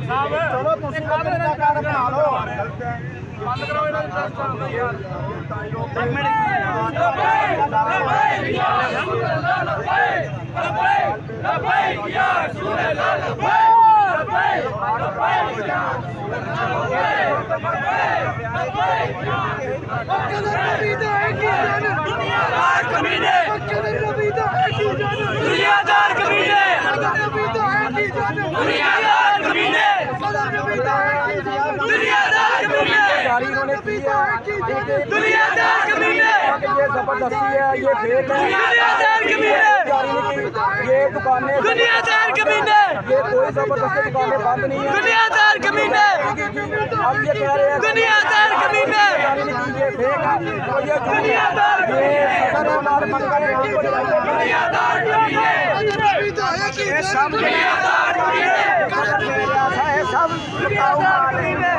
ਚਲੋ ਤੁਸੀਂ ਕਾਹਦੇ ਨਾਲ ਕਾਰ ਬਣਾ ਲਓ ਬੰਦ ਕਰੋ ਇਹਨਾਂ ਦੀ ਪ੍ਰੈਸ ਚੱਲਦੀ ਯਾਰ दुनियादार कमीने दुनियादार कमीने दुनियादार कमीने दुनियादार कमीने दुनियादार कमीने ये जबरदस्ती है ये फेक है दुनियादार कमीने ये दुकानें दुनियादार कमीने ये कोई जबरदस्ती दुकानें बंद नहीं है दुनियादार कमीने अब ये कह रहे हैं दुनियादार कमीने ये फेक है और ये दुनियादार दुनियादार कमीने ये सब दुनियादार कमीने सब दुनियादार कमीने